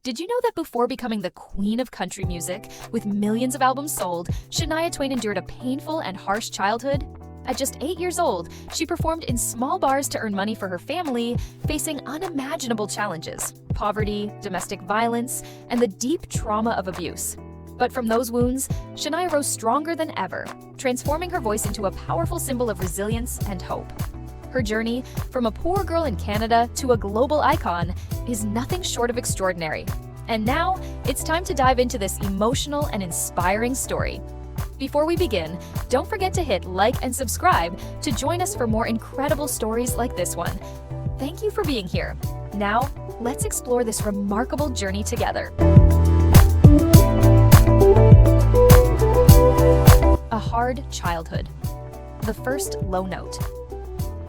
Did you know that before becoming the queen of country music, with millions of albums sold, Shania Twain endured a painful and harsh childhood? At just 8 years old, she performed in small bars to earn money for her family, facing unimaginable challenges: poverty, domestic violence, and the deep trauma of abuse. But from those wounds, Shania rose stronger than ever, transforming her voice into a powerful symbol of resilience and hope. Her journey, from a poor girl in Canada to a global icon, is nothing short of extraordinary. And now, it's time to dive into this emotional and inspiring story. Before we begin, don't forget to hit like and subscribe to join us for more incredible stories like this one. Thank you for being here. Now, let's explore this remarkable journey together. A hard childhood. The first low note.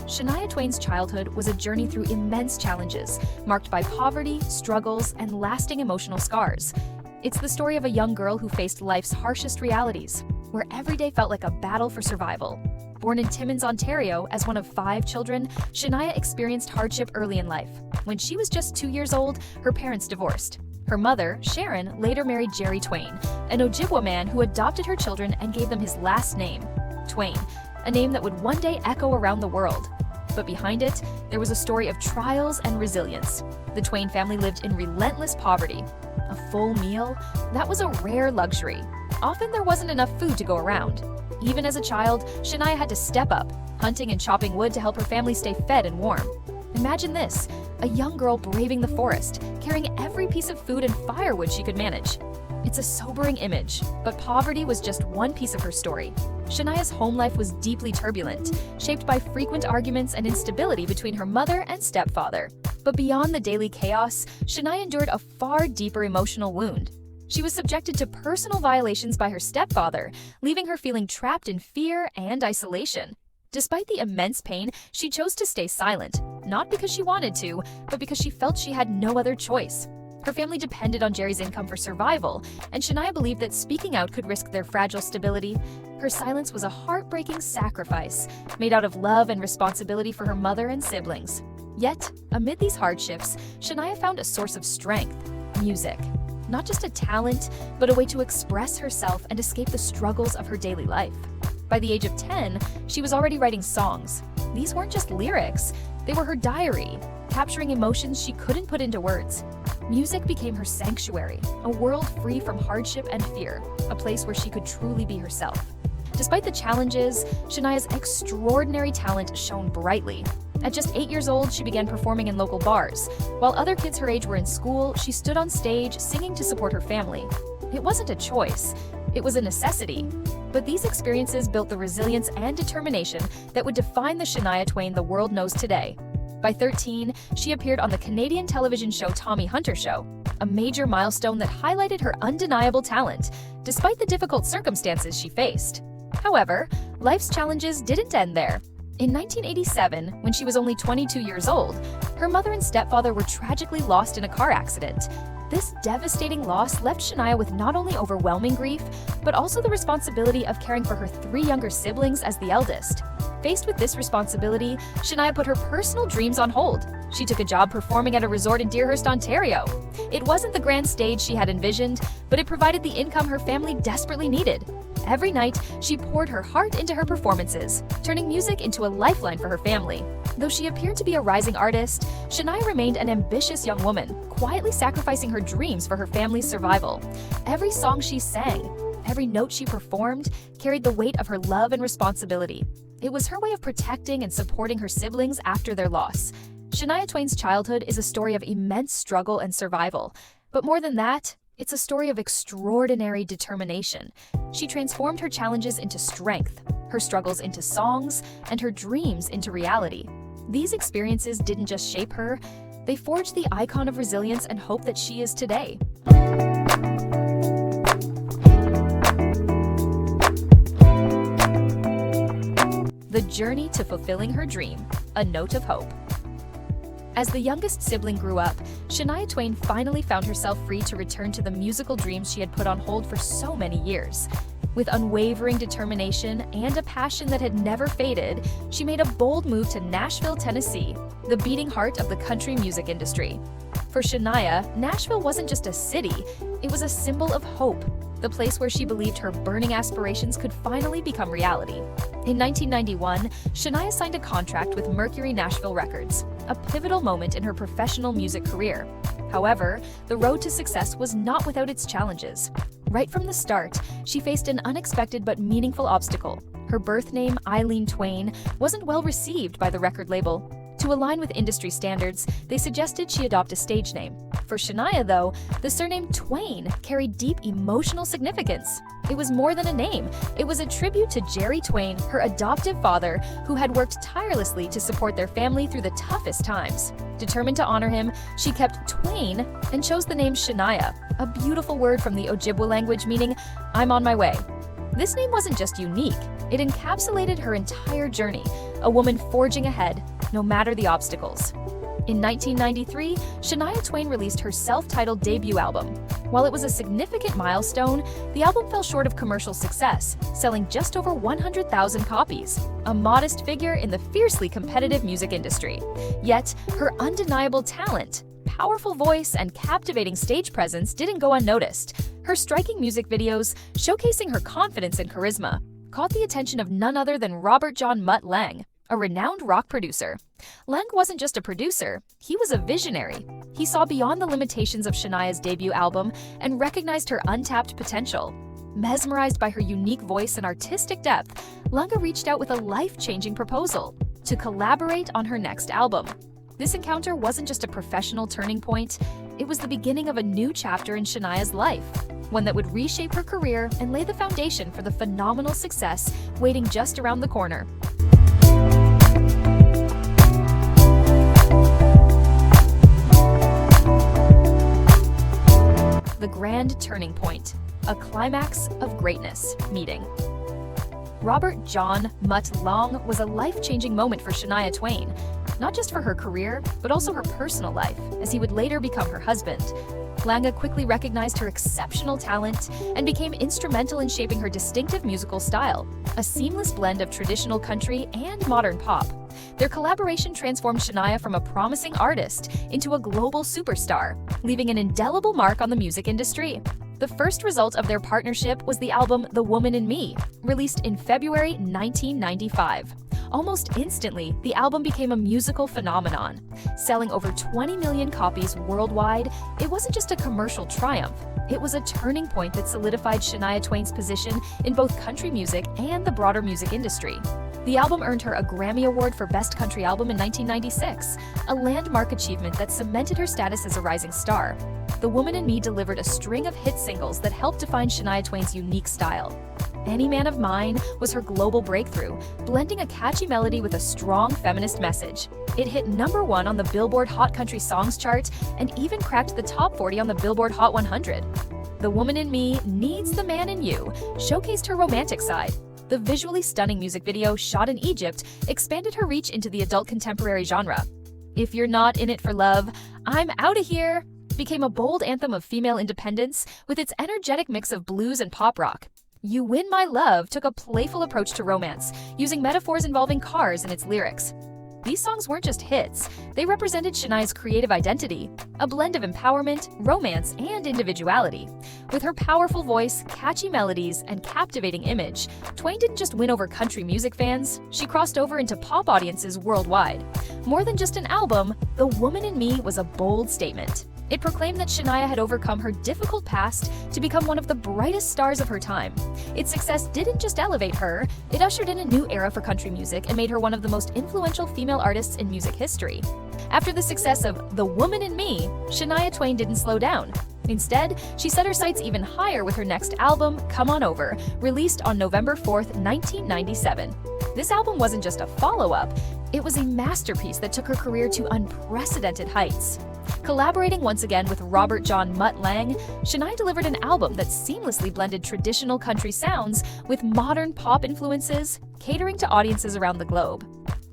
Shania Twain's childhood was a journey through immense challenges, marked by poverty, struggles, and lasting emotional scars. It's the story of a young girl who faced life's harshest realities, where every day felt like a battle for survival. Born in Timmins, Ontario, as one of 5 children, Shania experienced hardship early in life. When she was just 2 years old, her parents divorced. Her mother, Sharon, later married Jerry Twain, an Ojibwa man who adopted her children and gave them his last name, Twain, a name that would one day echo around the world. But behind it, there was a story of trials and resilience. The Twain family lived in relentless poverty. A full meal? That was a rare luxury. Often there wasn't enough food to go around. Even as a child, Shania had to step up, hunting and chopping wood to help her family stay fed and warm. Imagine this, a young girl braving the forest, carrying every piece of food and firewood she could manage. It's a sobering image, but poverty was just one piece of her story. Shania's home life was deeply turbulent, shaped by frequent arguments and instability between her mother and stepfather. But beyond the daily chaos, Shania endured a far deeper emotional wound. She was subjected to personal violations by her stepfather, leaving her feeling trapped in fear and isolation. Despite the immense pain, she chose to stay silent, not because she wanted to, but because she felt she had no other choice. Her family depended on Jerry's income for survival, and Shania believed that speaking out could risk their fragile stability. Her silence was a heartbreaking sacrifice, made out of love and responsibility for her mother and siblings. Yet, amid these hardships, Shania found a source of strength: music. Not just a talent, but a way to express herself and escape the struggles of her daily life. By the age of 10, she was already writing songs. These weren't just lyrics, they were her diary, capturing emotions she couldn't put into words. Music became her sanctuary, a world free from hardship and fear, a place where she could truly be herself. Despite the challenges, Shania's extraordinary talent shone brightly. At just 8 years old, she began performing in local bars. While other kids her age were in school, she stood on stage singing to support her family. It wasn't a choice, it was a necessity. But these experiences built the resilience and determination that would define the Shania Twain the world knows today. By 13, she appeared on the Canadian television show Tommy Hunter Show, a major milestone that highlighted her undeniable talent, despite the difficult circumstances she faced. However, life's challenges didn't end there. In 1987, when she was only 22 years old, her mother and stepfather were tragically lost in a car accident. This devastating loss left Shania with not only overwhelming grief, but also the responsibility of caring for her 3 younger siblings as the eldest. Faced with this responsibility, Shania put her personal dreams on hold. She took a job performing at a resort in Deerhurst, Ontario. It wasn't the grand stage she had envisioned, but it provided the income her family desperately needed. Every night, she poured her heart into her performances, turning music into a lifeline for her family. Though she appeared to be a rising artist, Shania remained an ambitious young woman, quietly sacrificing her dreams for her family's survival. Every song she sang, every note she performed, carried the weight of her love and responsibility. It was her way of protecting and supporting her siblings after their loss. Shania Twain's childhood is a story of immense struggle and survival. But more than that, it's a story of extraordinary determination. She transformed her challenges into strength, her struggles into songs, and her dreams into reality. These experiences didn't just shape her, they forged the icon of resilience and hope that she is today. The journey to fulfilling her dream, a note of hope. As the youngest sibling grew up, Shania Twain finally found herself free to return to the musical dreams she had put on hold for so many years. With unwavering determination and a passion that had never faded, she made a bold move to Nashville, Tennessee, the beating heart of the country music industry. For Shania, Nashville wasn't just a city, it was a symbol of hope, the place where she believed her burning aspirations could finally become reality. In 1991, Shania signed a contract with Mercury Nashville Records, a pivotal moment in her professional music career. However, the road to success was not without its challenges. Right from the start, she faced an unexpected but meaningful obstacle. Her birth name, Twain, wasn't well received by the record label. To align with industry standards, they suggested she adopt a stage name. For Shania, though, the surname Twain carried deep emotional significance. It was more than a name. It was a tribute to Jerry Twain, her adoptive father, who had worked tirelessly to support their family through the toughest times. Determined to honor him, she kept Twain and chose the name Shania, a beautiful word from the Ojibwe language meaning, "I'm on my way." This name wasn't just unique, it encapsulated her entire journey, a woman forging ahead, no matter the obstacles. In 1993, Shania Twain released her self-titled debut album. While it was a significant milestone, the album fell short of commercial success, selling just over 100,000 copies, a modest figure in the fiercely competitive music industry. Yet, her undeniable talent, powerful voice, and captivating stage presence didn't go unnoticed. Her striking music videos, showcasing her confidence and charisma, caught the attention of none other than Robert John "Mutt" Lange, a renowned rock producer. Lange wasn't just a producer, he was a visionary. He saw beyond the limitations of Shania's debut album and recognized her untapped potential. Mesmerized by her unique voice and artistic depth, Lange reached out with a life-changing proposal to collaborate on her next album. This encounter wasn't just a professional turning point, it was the beginning of a new chapter in Shania's life, one that would reshape her career and lay the foundation for the phenomenal success waiting just around the corner. The grand turning point, a climax of greatness meeting. Robert John "Mutt" Lange was a life-changing moment for Shania Twain, not just for her career, but also her personal life, as he would later become her husband. Lange quickly recognized her exceptional talent and became instrumental in shaping her distinctive musical style, a seamless blend of traditional country and modern pop. Their collaboration transformed Shania from a promising artist into a global superstar, leaving an indelible mark on the music industry. The first result of their partnership was the album The Woman in Me, released in February 1995. Almost instantly, the album became a musical phenomenon. Selling over 20 million copies worldwide, it wasn't just a commercial triumph. It was a turning point that solidified Shania Twain's position in both country music and the broader music industry. The album earned her a Grammy Award for Best Country Album in 1996, a landmark achievement that cemented her status as a rising star. The Woman in Me delivered a string of hit singles that helped define Shania Twain's unique style. Any Man of Mine was her global breakthrough, blending a catchy melody with a strong feminist message. It hit #1 on the Billboard Hot Country Songs chart and even cracked the top 40 on the Billboard Hot 100. The Woman in Me Needs the Man in You showcased her romantic side. The visually stunning music video, shot in Egypt, expanded her reach into the adult contemporary genre. If You're Not in It for Love, I'm Outta Here became a bold anthem of female independence with its energetic mix of blues and pop rock. You Win My Love took a playful approach to romance, using metaphors involving cars in its lyrics. These songs weren't just hits, they represented Shania's creative identity, a blend of empowerment, romance, and individuality. With her powerful voice, catchy melodies, and captivating image, Twain didn't just win over country music fans, she crossed over into pop audiences worldwide. More than just an album, The Woman in Me was a bold statement. It proclaimed that Shania had overcome her difficult past to become one of the brightest stars of her time. Its success didn't just elevate her, it ushered in a new era for country music and made her one of the most influential female artists in music history. After the success of The Woman in Me, Shania Twain didn't slow down. Instead, she set her sights even higher with her next album, Come On Over, released on November 4th, 1997. This album wasn't just a follow-up, it was a masterpiece that took her career to unprecedented heights. Collaborating once again with Robert John "Mutt" Lange, Shania delivered an album that seamlessly blended traditional country sounds with modern pop influences, catering to audiences around the globe.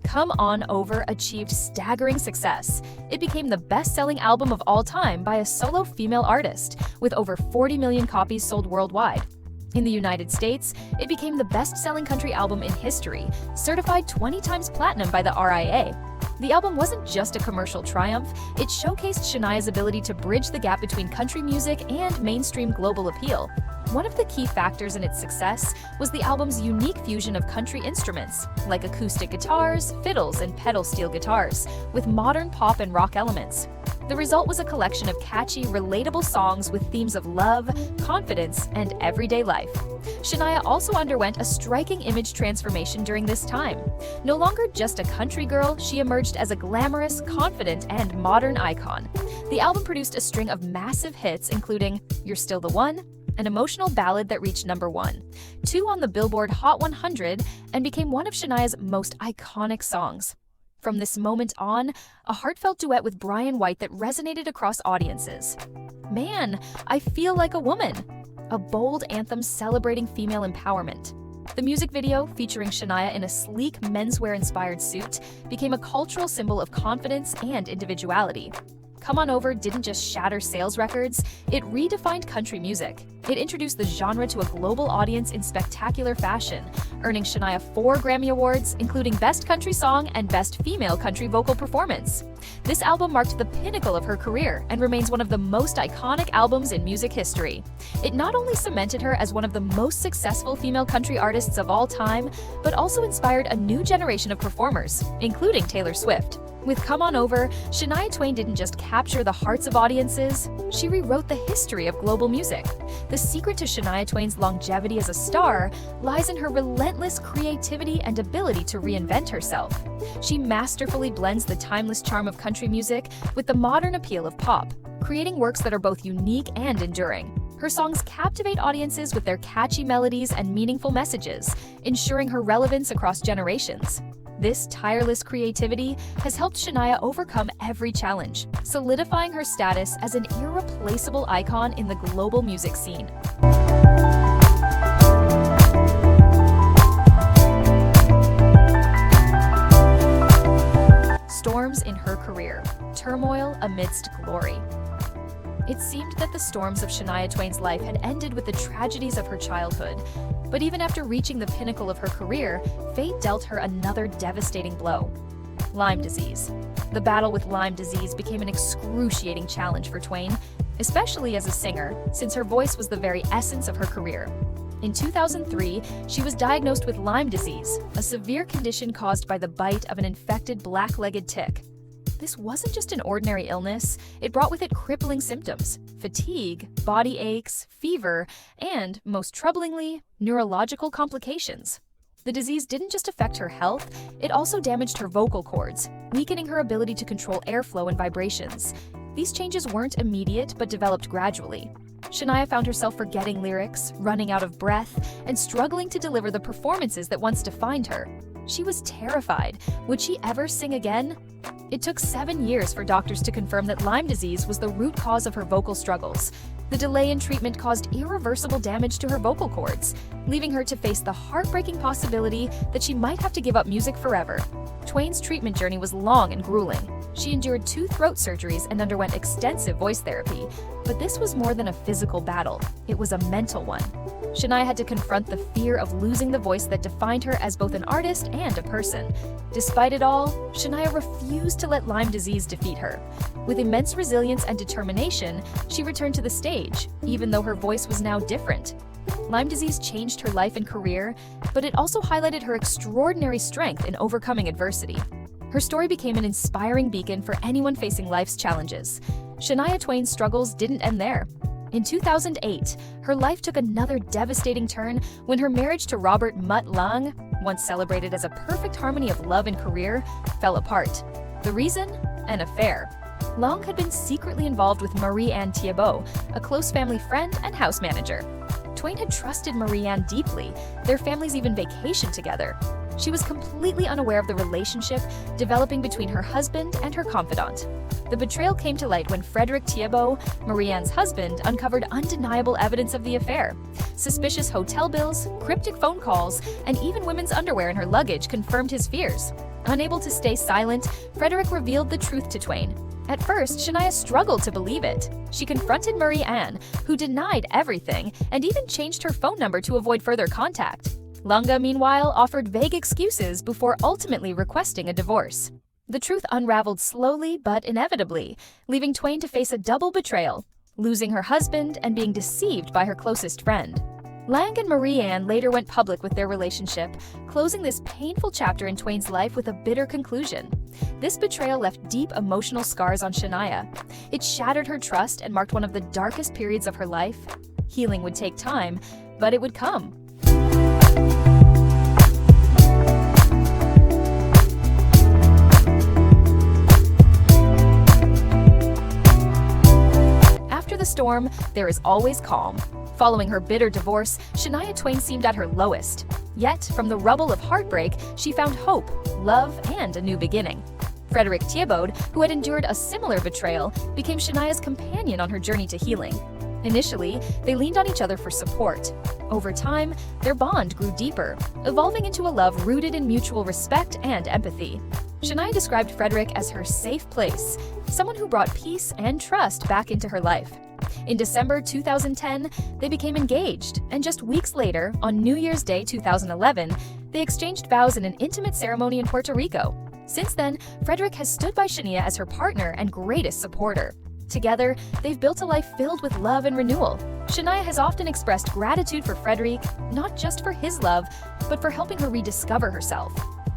Come On Over achieved staggering success. It became the best-selling album of all time by a solo female artist, with over 40 million copies sold worldwide. In the United States, it became the best-selling country album in history, certified 20 times platinum by the RIA. The album wasn't just a commercial triumph, it showcased Shania's ability to bridge the gap between country music and mainstream global appeal. One of the key factors in its success was the album's unique fusion of country instruments, like acoustic guitars, fiddles, and pedal steel guitars, with modern pop and rock elements. The result was a collection of catchy, relatable songs with themes of love, confidence, and everyday life. Shania also underwent a striking image transformation during this time. No longer just a country girl, she emerged as a glamorous, confident, and modern icon. The album produced a string of massive hits, including You're Still the One, an emotional ballad that reached #1, 2 on the Billboard Hot 100, and became one of Shania's most iconic songs. From this moment on, a heartfelt duet with Brian White that resonated across audiences. Man, I Feel Like a Woman, a bold anthem celebrating female empowerment. The music video, featuring Shania in a sleek menswear-inspired suit, became a cultural symbol of confidence and individuality. Come On Over didn't just shatter sales records, it redefined country music. It introduced the genre to a global audience in spectacular fashion, earning Shania 4 Grammy Awards, including Best Country Song and Best Female Country Vocal Performance. This album marked the pinnacle of her career and remains one of the most iconic albums in music history. It not only cemented her as one of the most successful female country artists of all time, but also inspired a new generation of performers, including Taylor Swift. With Come On Over, Shania Twain didn't just capture the hearts of audiences, she rewrote the history of global music. The secret to Shania Twain's longevity as a star lies in her relentless creativity and ability to reinvent herself. She masterfully blends the timeless charm of country music with the modern appeal of pop, creating works that are both unique and enduring. Her songs captivate audiences with their catchy melodies and meaningful messages, ensuring her relevance across generations. This tireless creativity has helped Shania overcome every challenge, solidifying her status as an irreplaceable icon in the global music scene. Storms in her career, turmoil amidst glory. It seemed that the storms of Shania Twain's life had ended with the tragedies of her childhood. But even after reaching the pinnacle of her career, fate dealt her another devastating blow: Lyme disease. The battle with Lyme disease became an excruciating challenge for Twain, especially as a singer, since her voice was the very essence of her career. In 2003, she was diagnosed with Lyme disease, a severe condition caused by the bite of an infected black-legged tick. This wasn't just an ordinary illness, it brought with it crippling symptoms: fatigue, body aches, fever, and, most troublingly, neurological complications. The disease didn't just affect her health, it also damaged her vocal cords, weakening her ability to control airflow and vibrations. These changes weren't immediate but developed gradually. Shania found herself forgetting lyrics, running out of breath, and struggling to deliver the performances that once defined her. She was terrified. Would she ever sing again? It took 7 years for doctors to confirm that Lyme disease was the root cause of her vocal struggles. The delay in treatment caused irreversible damage to her vocal cords, leaving her to face the heartbreaking possibility that she might have to give up music forever. Twain's treatment journey was long and grueling. She endured 2 throat surgeries and underwent extensive voice therapy. But this was more than a physical battle, it was a mental one. Shania had to confront the fear of losing the voice that defined her as both an artist and a person. Despite it all, Shania refused to let Lyme disease defeat her. With immense resilience and determination, she returned to the stage, even though her voice was now different. Lyme disease changed her life and career, but it also highlighted her extraordinary strength in overcoming adversity. Her story became an inspiring beacon for anyone facing life's challenges. Shania Twain's struggles didn't end there. In 2008, her life took another devastating turn when her marriage to Robert "Mutt" Lang, once celebrated as a perfect harmony of love and career, fell apart. The reason? An affair. Lang had been secretly involved with Marie-Anne Thiebaud, a close family friend and house manager. Twain had trusted Marie-Anne deeply, their families even vacationed together. She was completely unaware of the relationship developing between her husband and her confidant. The betrayal came to light when Frederick Thiebaud, Marie-Anne's husband, uncovered undeniable evidence of the affair. Suspicious hotel bills, cryptic phone calls, and even women's underwear in her luggage confirmed his fears. Unable to stay silent, Frederick revealed the truth to Twain. At first, Shania struggled to believe it. She confronted Marie-Anne, who denied everything and even changed her phone number to avoid further contact. Lunga, meanwhile, offered vague excuses before ultimately requesting a divorce. The truth unraveled slowly but inevitably, leaving Twain to face a double betrayal, losing her husband and being deceived by her closest friend. Lang and Marie-Anne later went public with their relationship, closing this painful chapter in Twain's life with a bitter conclusion. This betrayal left deep emotional scars on Shania. It shattered her trust and marked one of the darkest periods of her life. Healing would take time, but it would come. After the storm, there is always calm. Following her bitter divorce, Shania Twain seemed at her lowest. Yet, from the rubble of heartbreak, she found hope, love, and a new beginning. Frederick Thiebaud, who had endured a similar betrayal, became Shania's companion on her journey to healing. Initially, they leaned on each other for support. Over time, their bond grew deeper, evolving into a love rooted in mutual respect and empathy. Shania described Frederick as her safe place, someone who brought peace and trust back into her life. In December 2010, they became engaged, and just weeks later, on New Year's Day 2011, they exchanged vows in an intimate ceremony in Puerto Rico. Since then, Frederick has stood by Shania as her partner and greatest supporter. Together, they've built a life filled with love and renewal. Shania has often expressed gratitude for Frederick, not just for his love, but for helping her rediscover herself.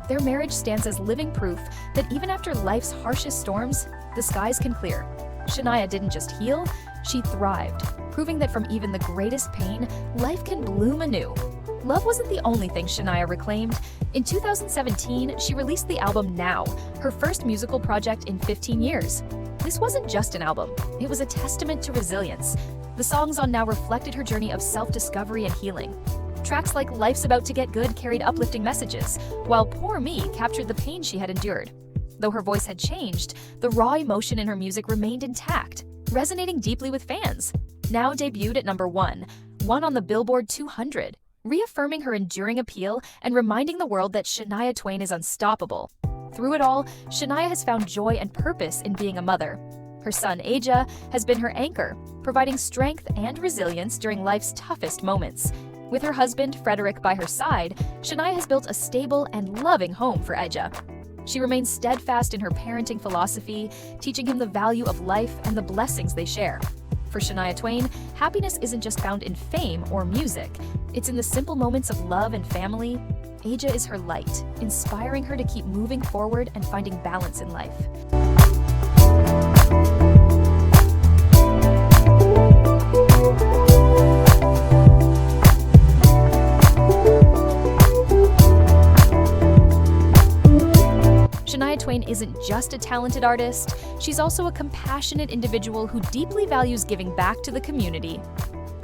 Their marriage stands as living proof that even after life's harshest storms, the skies can clear. Shania didn't just heal, she thrived, proving that from even the greatest pain, life can bloom anew. Love wasn't the only thing Shania reclaimed. In 2017, she released the album Now, her first musical project in 15 years. This wasn't just an album, it was a testament to resilience. The songs on Now reflected her journey of self-discovery and healing. Tracks like Life's About to Get Good carried uplifting messages, while Poor Me captured the pain she had endured. Though her voice had changed, the raw emotion in her music remained intact, resonating deeply with fans. Now debuted at number 1 on the Billboard 200, reaffirming her enduring appeal and reminding the world that Shania Twain is unstoppable. Through it all, Shania has found joy and purpose in being a mother. Her son, Aja, has been her anchor, providing strength and resilience during life's toughest moments. With her husband, Frederick, by her side, Shania has built a stable and loving home for Aja. She remains steadfast in her parenting philosophy, teaching him the value of life and the blessings they share. For Shania Twain, happiness isn't just found in fame or music. It's in the simple moments of love and family. Aja is her light, inspiring her to keep moving forward and finding balance in life. Shania Twain isn't just a talented artist, she's also a compassionate individual who deeply values giving back to the community.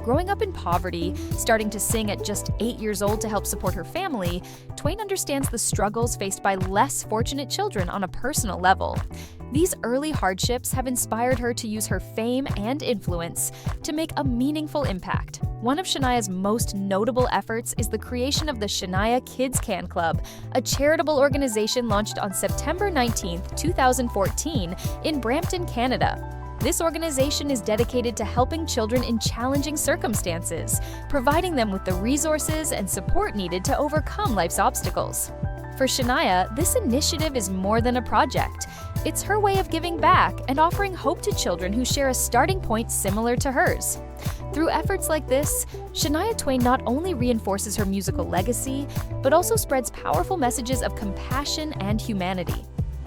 Growing up in poverty, starting to sing at just 8 years old to help support her family, Twain understands the struggles faced by less fortunate children on a personal level. These early hardships have inspired her to use her fame and influence to make a meaningful impact. One of Shania's most notable efforts is the creation of the Shania Kids Can Club, a charitable organization launched on September 19, 2014 in Brampton, Canada. This organization is dedicated to helping children in challenging circumstances, providing them with the resources and support needed to overcome life's obstacles. For Shania, this initiative is more than a project. It's her way of giving back and offering hope to children who share a starting point similar to hers. Through efforts like this, Shania Twain not only reinforces her musical legacy, but also spreads powerful messages of compassion and humanity.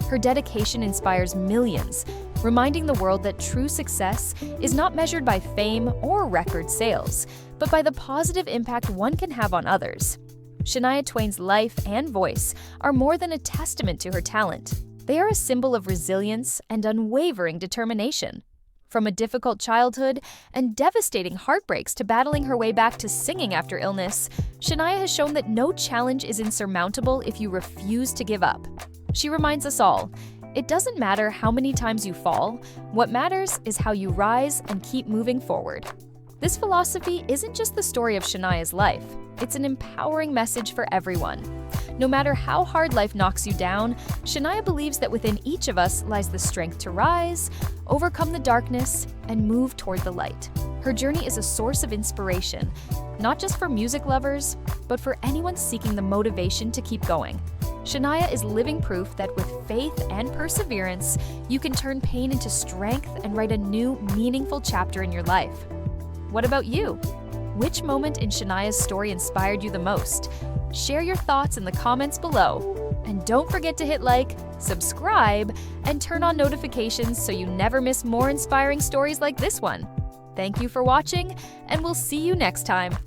Her dedication inspires millions, reminding the world that true success is not measured by fame or record sales, but by the positive impact one can have on others. Shania Twain's life and voice are more than a testament to her talent. They are a symbol of resilience and unwavering determination. From a difficult childhood and devastating heartbreaks to battling her way back to singing after illness, Shania has shown that no challenge is insurmountable if you refuse to give up. She reminds us all, it doesn't matter how many times you fall, what matters is how you rise and keep moving forward. This philosophy isn't just the story of Shania's life, it's an empowering message for everyone. No matter how hard life knocks you down, Shania believes that within each of us lies the strength to rise, overcome the darkness, and move toward the light. Her journey is a source of inspiration, not just for music lovers, but for anyone seeking the motivation to keep going. Shania is living proof that with faith and perseverance, you can turn pain into strength and write a new, meaningful chapter in your life. What about you? Which moment in Shania's story inspired you the most? Share your thoughts in the comments below. And don't forget to hit like, subscribe, and turn on notifications so you never miss more inspiring stories like this one. Thank you for watching, and we'll see you next time.